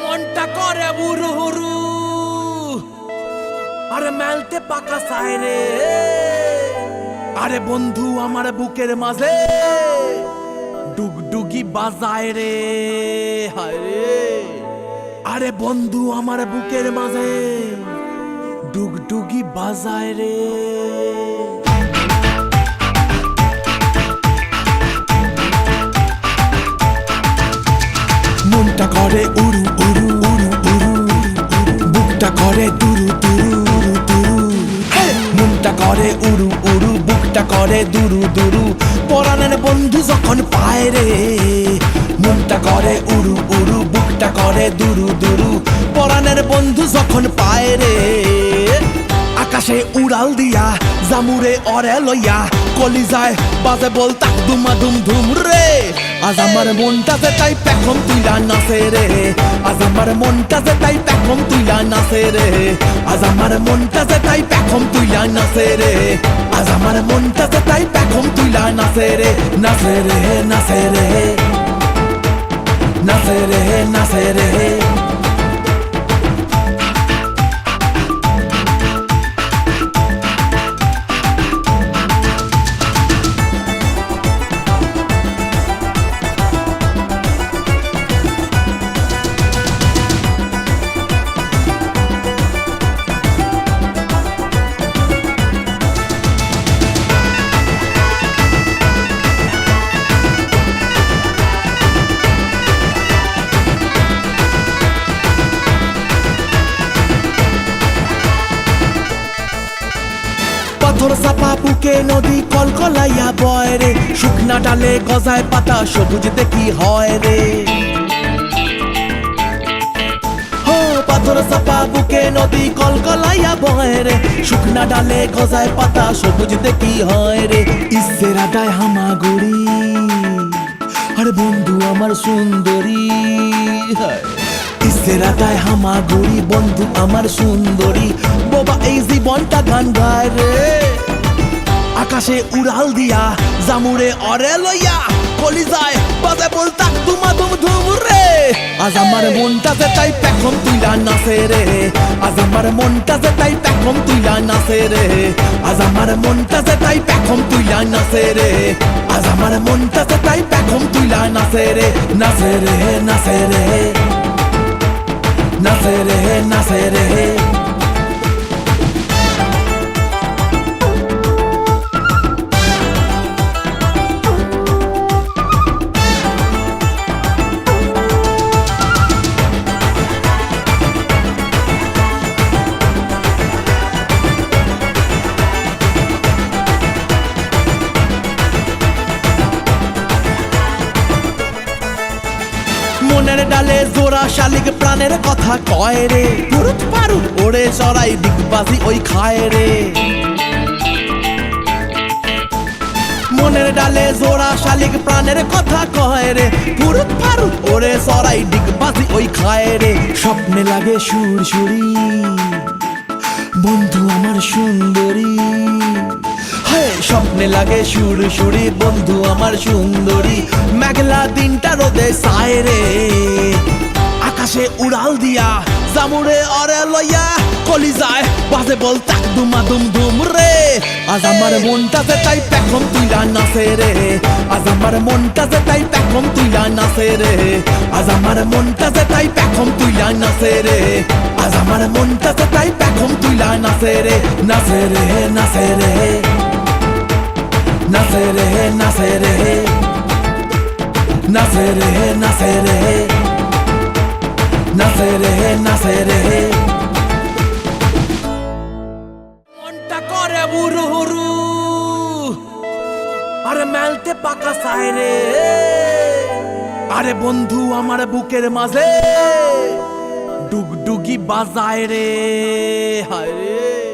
মনটা করে বুরু হুরু, আরে মেলতে পাকা সাইরে, আরে বন্ধু আমার বুকের মাঝে ডুগডুগি বাজায় রে, হায় রে। আরে বন্ধু আমার বুকের মাঝে ডুগডুগি বাজায় রে। মনটা করে উড়ু উড়ু উড়ু উড়ু, বুকটা করে দুরু দুরু উড়ু দুরু। মনটা করে উড়ু উড়ু, বুকটা করে দুরু দুরু, পরাণের বন্ধু যখন পায় রে। মনটা করে উড়ু উড়ু, বুকটা করে দুরু দুরু, পরাণের বন্ধু যখন পায় রে। আকাশে উড়াল দিয়া জামুরে অরে লইয়া, কলিজায় বাজে বল তাক দুমা দুম ধুম রে। আজ আমার মনটাতে তাই পেখম তুইলা নাচে রে, আজ আমার মনটাতে তাই পেখম তুইলা নাচে রে, আজ আমার মনটাতে তাই পেখম তুইলা নাচে রে, আজ আমার মনটাতে তাই পেখম তুইলা নাচে রে। নাচে রে নাচে রে নাচে রে নাচে রে। পাথর চাপা বুকে নদী কলকলাইয়া বয় রে, শুকনা ডালে গজায় পাতা সবুজ দেখি হয় রে। পাথর চাপা বুকে নদী কলকলাইয়া বয় রে, শুকনা ডালে গজায় পাতা সবুজ দেখি হয় রে। ইসের আডায় হামাগুড়ি, আরে বন্ধু আমার সুন্দরী, ইসের আডায় হামাগুড়ি, বন্ধু আমার সুন্দরী, বাবা এই জীবনটা গান গায় রে। আকাশে উড়াল দিয়া জামুরে অরে লইয়া, কলিজায় বাজে বল তাক দুমা দুম ধুম রে। আজ আমার মনটাতে তাই পেখম তুইলা নাচে রে, আজ আমার মনটাতে তাই পেখম তুইলা নাচে রে, আজ আমার মনটাতে তাই পেখম তুইলা নাচে রে, আজ আমার মনটাতে তাই পেখম তুইলা নাচে রে। নাচে রে নাচে রে নাচে রে নাচে রে। মনের ডালে জোড়া শালিক প্রাণের কথা কয় রে, পুরুত পারু ওরে চড়াই দিগবাজি ওই খায় রে। মনের ডালে জোড়া শালিক প্রাণের কথা কয় রে, পুরুত পারু ওরে চড়াই দিগবাজি ওই খায় রে। স্বপ্নে লাগে সুরসুরি, বন্ধু আমার সুন্দরী, স্বপ্নে লাগে সুরসুরি, বন্ধু আমার সুন্দরী, মেঘলা দিনটা রোদে ছায় রে। আকাশে উড়াল দিয়া জামুরে অরে লইয়া, কলিজায় বাজে বল তাক দুমা দুম ধুম রে। আজ আমার মনটাতে তাই পেখম তুইলা নাচে রে, আজ আমার মনটাতে তাই পেখম তুইলা নাচে রে, আজ আমার মনটাতে তাই পেখম তুইলা নাচে রে, আজ আমার মনটাতে তাই পেখম তুইলা নাচে রে। নাচে রে নাচে রে নাচে রে নাচে রে নাচে রে নাচে রে নাচে রে নাচে রে। মনটা করে বুরু হুরু, আরে মেলতে পাকা সাইরে, আরে বন্ধু আমার বুকের মাঝে ডুগডুগি বাজায় রে, হায় রে।